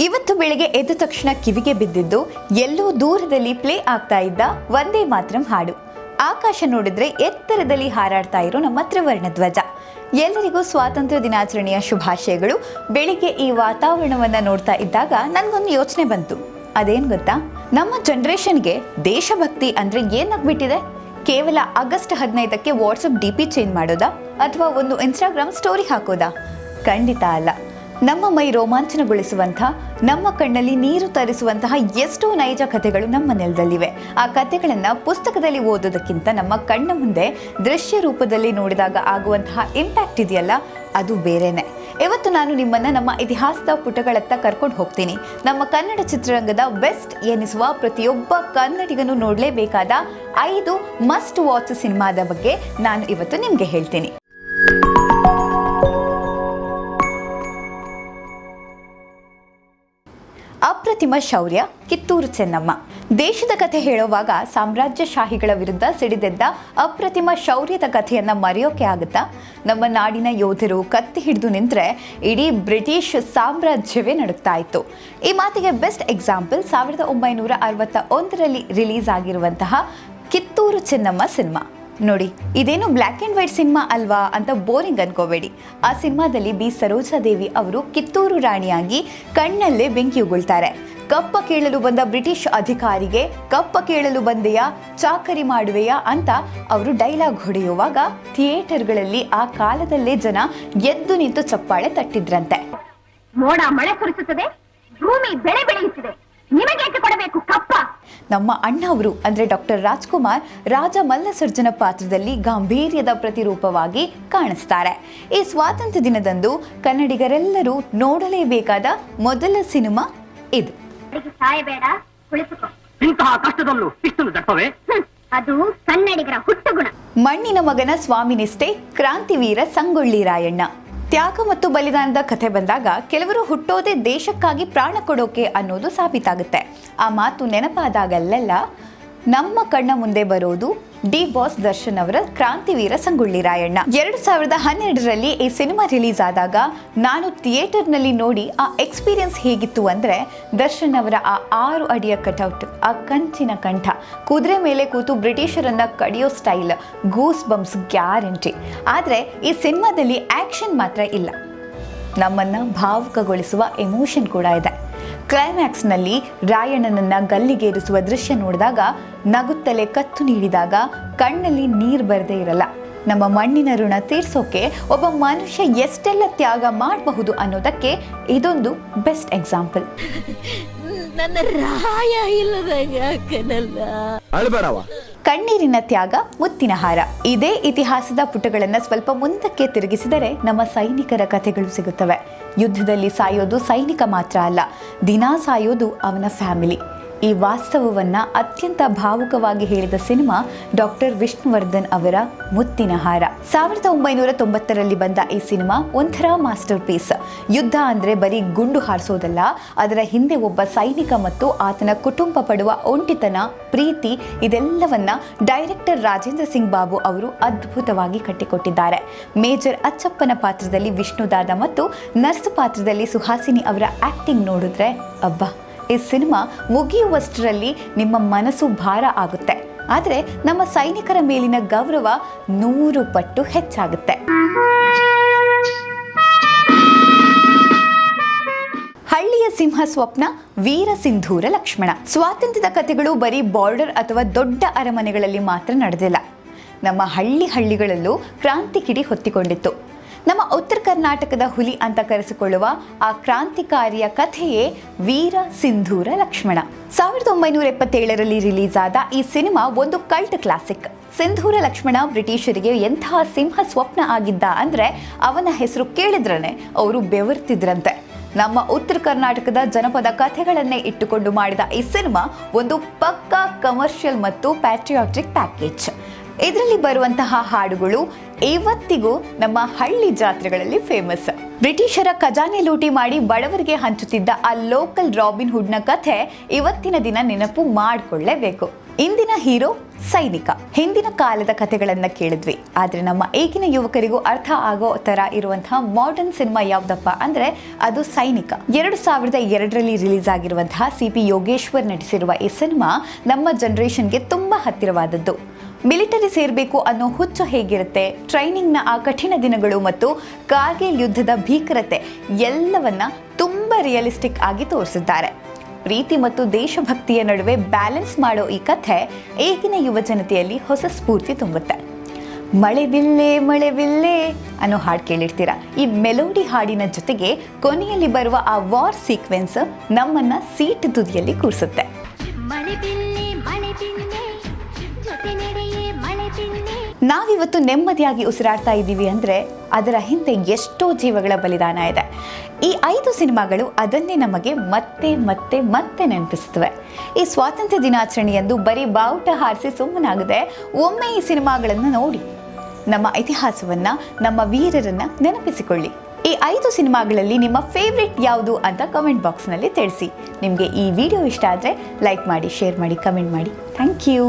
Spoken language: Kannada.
ಇವತ್ತು ಬೆಳಿಗ್ಗೆ ಎದ್ದ ತಕ್ಷಣ ಕಿವಿಗೆ ಬಿದ್ದಿದ್ದು ಎಲ್ಲೋ ದೂರದಲ್ಲಿ ಪ್ಲೇ ಆಗ್ತಾ ಇದ್ದ ವಂದೇ ಮಾತರಂ ಹಾಡು. ಆಕಾಶ ನೋಡಿದ್ರೆ ಎತ್ತರದಲ್ಲಿ ಹಾರಾಡ್ತಾ ಇರೋ ನಮ್ಮ ತ್ರಿವರ್ಣ ಧ್ವಜ. ಎಲ್ಲರಿಗೂ ಸ್ವಾತಂತ್ರ್ಯ ದಿನಾಚರಣೆಯ ಶುಭಾಶಯಗಳು. ಬೆಳಿಗ್ಗೆ ಈ ವಾತಾವರಣವನ್ನ ನೋಡ್ತಾ ಇದ್ದಾಗ ನನಗೊಂದು ಯೋಚನೆ ಬಂತು. ಅದೇನು ಗೊತ್ತಾ, ನಮ್ಮ ಜನರೇಷನ್ಗೆ ದೇಶಭಕ್ತಿ ಅಂದ್ರೆ ಏನಾಗ್ಬಿಟ್ಟಿದೆ? ಕೇವಲ ಆಗಸ್ಟ್ 15ಕ್ಕೆ ವಾಟ್ಸಪ್ DP ಚೇಂಜ್ ಮಾಡೋದಾ ಅಥವಾ ಒಂದು ಇನ್ಸ್ಟಾಗ್ರಾಮ್ ಸ್ಟೋರಿ ಹಾಕೋದಾ? ಖಂಡಿತ ಅಲ್ಲ. ನಮ್ಮ ಮೈ ರೋಮಾಂಚನಗೊಳಿಸುವಂಥ, ನಮ್ಮ ಕಣ್ಣಲ್ಲಿ ನೀರು ತರಿಸುವಂತಹ ಎಷ್ಟೋ ನೈಜ ಕಥೆಗಳು ನಮ್ಮ ನೆಲದಲ್ಲಿವೆ. ಆ ಕಥೆಗಳನ್ನು ಪುಸ್ತಕದಲ್ಲಿ ಓದೋದಕ್ಕಿಂತ ನಮ್ಮ ಕಣ್ಣ ಮುಂದೆ ದೃಶ್ಯ ರೂಪದಲ್ಲಿ ನೋಡಿದಾಗ ಆಗುವಂತಹ ಇಂಪ್ಯಾಕ್ಟ್ ಇದೆಯಲ್ಲ, ಅದು ಬೇರೆನೆ. ಇವತ್ತು ನಾನು ನಿಮ್ಮನ್ನು ನಮ್ಮ ಇತಿಹಾಸದ ಪುಟಗಳತ್ತ ಕರ್ಕೊಂಡು ಹೋಗ್ತೀನಿ. ನಮ್ಮ ಕನ್ನಡ ಚಿತ್ರರಂಗದ ಬೆಸ್ಟ್ ಎನಿಸುವ ಪ್ರತಿಯೊಬ್ಬ ಕನ್ನಡಿಗನು ನೋಡಲೇಬೇಕಾದ 5 ಮಸ್ಟ್ ವಾಚ್ ಸಿನಿಮಾದ ಬಗ್ಗೆ ನಾನು ಇವತ್ತು ನಿಮಗೆ ಹೇಳ್ತೀನಿ. ಅಪ್ರತಿಮ ಶೌರ್ಯ, ಕಿತ್ತೂರು ಚೆನ್ನಮ್ಮ. ದೇಶದ ಕಥೆ ಹೇಳುವಾಗ ಸಾಮ್ರಾಜ್ಯಶಾಹಿಗಳ ವಿರುದ್ಧ ಸಿಡಿದೆದ್ದ ಅಪ್ರತಿಮ ಶೌರ್ಯದ ಕಥೆಯನ್ನು ಮರೆಯೋಕೆ ಆಗುತ್ತಾ? ನಮ್ಮ ನಾಡಿನ ಯೋಧರು ಕತ್ತಿ ಹಿಡಿದು ನಿಂತರೆ ಇಡೀ ಬ್ರಿಟಿಷ್ ಸಾಮ್ರಾಜ್ಯವೇ ನಡುಗ್ತಾ ಇತ್ತು. ಈ ಮಾತಿಗೆ ಬೆಸ್ಟ್ ಎಕ್ಸಾಂಪಲ್ 1961ರಲ್ಲಿ ರಿಲೀಸ್ ಆಗಿರುವಂತಹ ಕಿತ್ತೂರು ಚೆನ್ನಮ್ಮ ಸಿನಿಮಾ. ನೋಡಿ, ಇದೇನು ಬ್ಲ್ಯಾಕ್ ಆ್ಯಂಡ್ ವೈಟ್ ಸಿನಿಮಾ ಅಲ್ವಾ ಅಂತ ಬೋರಿಂಗ್ ಅನ್ಕೋಬೇಡಿ. ಆ ಸಿನಿಮಾದಲ್ಲಿ ಬಿ ಸರೋಜಾದೇವಿ ಅವರು ಕಿತ್ತೂರು ರಾಣಿಯಾಗಿ ಕಣ್ಣಲ್ಲೇ ಬೆಂಕಿ ಉಗುಳ್ತಾರೆ. ಕಪ್ಪ ಕೇಳಲು ಬಂದ ಬ್ರಿಟಿಷ್ ಅಧಿಕಾರಿಗೆ ಕಪ್ಪ ಕೇಳಲು ಬಂದೆಯಾ, ಚಾಕರಿ ಮಾಡುವೆಯಾ ಅಂತ ಅವರು ಡೈಲಾಗ್ ಹೊಡೆಯುವಾಗ ಥಿಯೇಟರ್ಗಳಲ್ಲಿ ಆ ಕಾಲದಲ್ಲೇ ಜನ ಎದ್ದು ನಿಂತು ಚಪ್ಪಾಳೆ ತಟ್ಟಿದ್ರಂತೆ. ಮೋಡ ಮಳೆ ಸುರಿಸುತ್ತದೆ, ಭೂಮಿ ಬೆಳೆ ಬೆಳೆಯುತ್ತಿದೆ, ನಿಮಗೇಕೆ ಕೊಡಬೇಕು ಕಪ್ಪ? ನಮ್ಮ ಅಣ್ಣ ಅವರು ಅಂದ್ರೆ ಡಾಕ್ಟರ್ ರಾಜ್ಕುಮಾರ್ ರಾಜ ಮಲ್ಲಸರ್ಜನ ಪಾತ್ರದಲ್ಲಿ ಗಾಂಭೀರ್ಯದ ಪ್ರತಿರೂಪವಾಗಿ ಕಾಣಿಸ್ತಾರೆ. ಈ ಸ್ವಾತಂತ್ರ್ಯ ದಿನದಂದು ಕನ್ನಡಿಗರೆಲ್ಲರೂ ನೋಡಲೇಬೇಕಾದ ಮೊದಲ ಸಿನಿಮಾ ಇದು. ಸಾಯಬೇಡ, ಕುಳಿತುಕೋ. ಇಂತಹ ಕಷ್ಟದಲ್ಲೂ ಇಷ್ಟೊಂದು ದಟ್ಟವೇ? ಅದು ಕನ್ನಡಿಗರ ಹುಟ್ಟುಗುಣ. ಮಣ್ಣಿನ ಮಗನ ಸ್ವಾಮಿನಿಷ್ಠೆ, ಕ್ರಾಂತಿವೀರ ಸಂಗೊಳ್ಳಿ ರಾಯಣ್ಣ. ತ್ಯಾಗ ಮತ್ತು ಬಲಿದಾನದ ಕಥೆ ಬಂದಾಗ ಕೆಲವರು ಹುಟ್ಟೋದೇ ದೇಶಕ್ಕಾಗಿ ಪ್ರಾಣ ಕೊಡೋಕೆ ಅನ್ನೋದು ಸಾಬೀತಾಗುತ್ತೆ. ಆ ಮಾತು ನೆನಪಾದಾಗಲ್ಲೆಲ್ಲ ನಮ್ಮ ಕಣ್ಣ ಮುಂದೆ ಬರೋದು ಡಿ ಬಾಸ್ ದರ್ಶನ್ ಅವರ ಕ್ರಾಂತಿವೀರ ಸಂಗೊಳ್ಳಿ ರಾಯಣ್ಣ. 2012ರಲ್ಲಿ ಈ ಸಿನಿಮಾ ರಿಲೀಸ್ ಆದಾಗ ನಾನು ಥಿಯೇಟರ್ನಲ್ಲಿ ನೋಡಿ ಆ ಎಕ್ಸ್ಪೀರಿಯನ್ಸ್ ಹೇಗಿತ್ತು ಅಂದರೆ, ದರ್ಶನ್ ಅವರ ಆ 6 ಅಡಿಯ ಕಟೌಟ್, ಆ ಕಂಚಿನ ಕಂಠ, ಕುದುರೆ ಮೇಲೆ ಕೂತು ಬ್ರಿಟಿಷರನ್ನ ಕಡಿಯೋ ಸ್ಟೈಲ್, ಗೂಸ್ ಬಂಪ್ಸ್ ಗ್ಯಾರಂಟಿ. ಆದರೆ ಈ ಸಿನಿಮಾದಲ್ಲಿ ಆ್ಯಕ್ಷನ್ ಮಾತ್ರ ಇಲ್ಲ, ನಮ್ಮನ್ನು ಭಾವುಕಗೊಳಿಸುವ ಎಮೋಷನ್ ಕೂಡ ಇದೆ. ಕ್ಲೈಮ್ಯಾಕ್ಸ್ನಲ್ಲಿ ರಾಯಣ್ಣನನ್ನ ಗಲ್ಲಿಗೇರಿಸುವ ದೃಶ್ಯ ನೋಡಿದಾಗ, ನಗುತ್ತಲೇ ಕತ್ತು ನೀಡಿದಾಗ ಕಣ್ಣಲ್ಲಿ ನೀರು ಬರದೇ ಇರಲ್ಲ. ನಮ್ಮ ಮಣ್ಣಿನ ಋಣ ತೀರ್ಸೋಕೆ ಒಬ್ಬ ಮನುಷ್ಯ ಎಷ್ಟೆಲ್ಲ ತ್ಯಾಗ ಮಾಡಬಹುದು ಅನ್ನೋದಕ್ಕೆ ಇದೊಂದು ಬೆಸ್ಟ್ ಎಕ್ಸಾಂಪಲ್. ನನ್ನ ರಾಯ ಕಣ್ಣೀರಿನ ತ್ಯಾಗ, ಮುತ್ತಿನ ಹಾರ. ಇದೇ ಇತಿಹಾಸದ ಪುಟಗಳನ್ನು ಸ್ವಲ್ಪ ಮುಂದಕ್ಕೆ ತಿರುಗಿಸಿದರೆ ನಮ್ಮ ಸೈನಿಕರ ಕಥೆಗಳು ಸಿಗುತ್ತವೆ. ಯುದ್ಧದಲ್ಲಿ ಸಾಯೋದು ಸೈನಿಕ ಮಾತ್ರ ಅಲ್ಲ, ದಿನಾ ಸಾಯೋದು ಅವನ ಫ್ಯಾಮಿಲಿ. ಈ ವಾಸ್ತವವನ್ನ ಅತ್ಯಂತ ಭಾವುಕವಾಗಿ ಹೇಳಿದ ಸಿನಿಮಾ ಡಾಕ್ಟರ್ ವಿಷ್ಣುವರ್ಧನ್ ಅವರ ಮುತ್ತಿನ ಹಾರ. 1990ರಲ್ಲಿ ಬಂದ ಈ ಸಿನಿಮಾ ಒಂಥರ ಮಾಸ್ಟರ್ ಪೀಸ್. ಯುದ್ಧ ಅಂದ್ರೆ ಬರೀ ಗುಂಡು ಹಾರಿಸೋದಲ್ಲ, ಅದರ ಹಿಂದೆ ಒಬ್ಬ ಸೈನಿಕ ಮತ್ತು ಆತನ ಕುಟುಂಬ ಪಡುವ ಒಂಟಿತನ, ಪ್ರೀತಿ, ಇದೆಲ್ಲವನ್ನ ಡೈರೆಕ್ಟರ್ ರಾಜೇಂದ್ರ ಸಿಂಗ್ ಬಾಬು ಅವರು ಅದ್ಭುತವಾಗಿ ಕಟ್ಟಿಕೊಟ್ಟಿದ್ದಾರೆ. ಮೇಜರ್ ಅಚ್ಚಪ್ಪನ ಪಾತ್ರದಲ್ಲಿ ವಿಷ್ಣುದಾದ ಮತ್ತು ನರ್ಸ್ ಪಾತ್ರದಲ್ಲಿ ಸುಹಾಸಿನಿ ಅವರ ಆಕ್ಟಿಂಗ್ ನೋಡಿದ್ರೆ ಅಬ್ಬಾ, ಈ ಸಿನಿಮಾ ಮುಗಿಯುವಷ್ಟರಲ್ಲಿ ನಿಮ್ಮ ಮನಸ್ಸು ಭಾರ ಆಗುತ್ತೆ. ಆದರೆ ನಮ್ಮ ಸೈನಿಕರ ಮೇಲಿನ ಗೌರವ 100 ಪಟ್ಟು ಹೆಚ್ಚಾಗುತ್ತೆ. ಹಳ್ಳಿಯ ಸಿಂಹ ಸ್ವಪ್ನ, ವೀರ ಸಿಂಧೂರ ಲಕ್ಷ್ಮಣ. ಸ್ವಾತಂತ್ರ್ಯದ ಕಥೆಗಳು ಬರೀ ಬಾರ್ಡರ್ ಅಥವಾ ದೊಡ್ಡ ಅರಮನೆಗಳಲ್ಲಿ ಮಾತ್ರ ನಡೆದಿಲ್ಲ. ನಮ್ಮ ಹಳ್ಳಿಗಳಲ್ಲೂ ಕ್ರಾಂತಿ ಕಿಡಿ ಹೊತ್ತಿಕೊಂಡಿತ್ತು. ನಮ್ಮ ಉತ್ತರ ಕರ್ನಾಟಕದ ಹುಲಿ ಅಂತ ಕರೆಸಿಕೊಳ್ಳುವ ಆ ಕ್ರಾಂತಿಕಾರಿಯ ಕಥೆಯೇ ವೀರ ಸಿಂಧೂರ ಲಕ್ಷ್ಮಣ. 1977ರಲ್ಲಿ ರಿಲೀಸ್ ಆದ ಈ ಸಿನಿಮಾ ಒಂದು ಕಲ್ಟ್ ಕ್ಲಾಸಿಕ್. ಸಿಂಧೂರ ಲಕ್ಷ್ಮಣ ಬ್ರಿಟಿಷರಿಗೆ ಎಂತಹ ಸಿಂಹ ಸ್ವಪ್ನ ಆಗಿದ್ದ ಅಂದ್ರೆ, ಅವನ ಹೆಸರು ಕೇಳಿದ್ರನೆ ಅವರು ಬೆವರ್ತಿದ್ರಂತೆ. ನಮ್ಮ ಉತ್ತರ ಕರ್ನಾಟಕದ ಜನಪದ ಕಥೆಗಳನ್ನೇ ಇಟ್ಟುಕೊಂಡು ಮಾಡಿದ ಈ ಸಿನಿಮಾ ಒಂದು ಪಕ್ಕಾ ಕಮರ್ಷಿಯಲ್ ಮತ್ತು ಪ್ಯಾಟ್ರಿಯಾಟಿಕ್ ಪ್ಯಾಕೇಜ್. ಇದರಲ್ಲಿ ಬರುವಂತಹ ಹಾಡುಗಳು ಇವತ್ತಿಗೂ ನಮ್ಮ ಹಳ್ಳಿ ಜಾತ್ರೆಗಳಲ್ಲಿ ಫೇಮಸ್. ಬ್ರಿಟಿಷರ ಖಜಾನೆ ಲೂಟಿ ಮಾಡಿ ಬಡವರಿಗೆ ಹಂಚುತ್ತಿದ್ದ ಆ ಲೋಕಲ್ ರಾಬಿನ್ ಹುಡ್ನ ಕಥೆ ಇವತ್ತಿನ ದಿನ ನೆನಪು ಮಾಡಿಕೊಳ್ಳೇಬೇಕು. ಇಂದಿನ ಹೀರೋ ಸೈನಿಕ. ಹಿಂದಿನ ಕಾಲದ ಕಥೆಗಳನ್ನ ಕೇಳಿದ್ವಿ, ಆದ್ರೆ ನಮ್ಮ ಈಗಿನ ಯುವಕರಿಗೂ ಅರ್ಥ ಆಗೋ ತರ ಇರುವಂತಹ ಮಾಡರ್ನ್ ಸಿನಿಮಾ ಯಾವ್ದಪ್ಪ ಅಂದ್ರೆ ಅದು ಸೈನಿಕ. 2002ರಲ್ಲಿ ರಿಲೀಸ್ ಆಗಿರುವಂತಹ CP ಯೋಗೇಶ್ವರ್ ನಟಿಸಿರುವ ಈ ಸಿನಿಮಾ ನಮ್ಮ ಜನರೇಷನ್ಗೆ ತುಂಬಾ ಹತ್ತಿರವಾದದ್ದು. ಮಿಲಿಟರಿ ಸೇರಬೇಕು ಅನ್ನೋ ಹುಚ್ಚು ಹೇಗಿರುತ್ತೆ, ಟ್ರೈನಿಂಗ್ನ ಆ ಕಠಿಣ ದಿನಗಳು ಮತ್ತು ಕಾರ್ಗಿಲ್ ಯುದ್ಧದ ಭೀಕರತೆ ಎಲ್ಲವನ್ನ ತುಂಬಾ ರಿಯಲಿಸ್ಟಿಕ್ ಆಗಿ ತೋರಿಸಿದ್ದಾರೆ. ಪ್ರೀತಿ ಮತ್ತು ದೇಶಭಕ್ತಿಯ ನಡುವೆ ಬ್ಯಾಲೆನ್ಸ್ ಮಾಡೋ ಈ ಕಥೆ ಈಗಿನ ಯುವ ಜನತೆಯಲ್ಲಿ ಹೊಸ ಸ್ಫೂರ್ತಿ ತುಂಬುತ್ತೆ. ಮಳೆ ಬಿಲ್ಲೆ ಅನ್ನೋ ಹಾಡು ಕೇಳಿರ್ತೀರ. ಈ ಮೆಲೋಡಿ ಹಾಡಿನ ಜೊತೆಗೆ ಕೊನೆಯಲ್ಲಿ ಬರುವ ಆ ವಾರ್ ಸೀಕ್ವೆನ್ಸ್ ನಮ್ಮನ್ನ ಸೀಟ್ ತುದಿಯಲ್ಲಿ ಕೂರಿಸುತ್ತೆ. ನಾವಿವತ್ತು ನೆಮ್ಮದಿಯಾಗಿ ಉಸಿರಾಡ್ತಾ ಇದ್ದೀವಿ ಅಂದರೆ ಅದರ ಹಿಂದೆ ಎಷ್ಟೋ ಜೀವಗಳ ಬಲಿದಾನ ಇದೆ. ಈ 5 ಸಿನಿಮಾಗಳು ಅದನ್ನೇ ನಮಗೆ ಮತ್ತೆ ಮತ್ತೆ ಮತ್ತೆ ನೆನಪಿಸುತ್ತವೆ. ಈ ಸ್ವಾತಂತ್ರ್ಯ ದಿನಾಚರಣೆಯಂದು ಬರೀ ಬಾವುಟ ಹಾರಿಸಿ ಸುಮ್ಮನಾಗದೆ ಒಮ್ಮೆ ಈ ಸಿನಿಮಾಗಳನ್ನು ನೋಡಿ ನಮ್ಮ ಇತಿಹಾಸವನ್ನು, ನಮ್ಮ ವೀರರನ್ನು ನೆನಪಿಸಿಕೊಳ್ಳಿ. ಈ 5 ಸಿನಿಮಾಗಳಲ್ಲಿ ನಿಮ್ಮ ಫೇವ್ರೆಟ್ ಯಾವುದು ಅಂತ ಕಮೆಂಟ್ ಬಾಕ್ಸ್ನಲ್ಲಿ ತಿಳಿಸಿ. ನಿಮಗೆ ಈ ವಿಡಿಯೋ ಇಷ್ಟ ಆದರೆ ಲೈಕ್ ಮಾಡಿ, ಶೇರ್ ಮಾಡಿ, ಕಮೆಂಟ್ ಮಾಡಿ. Thank you.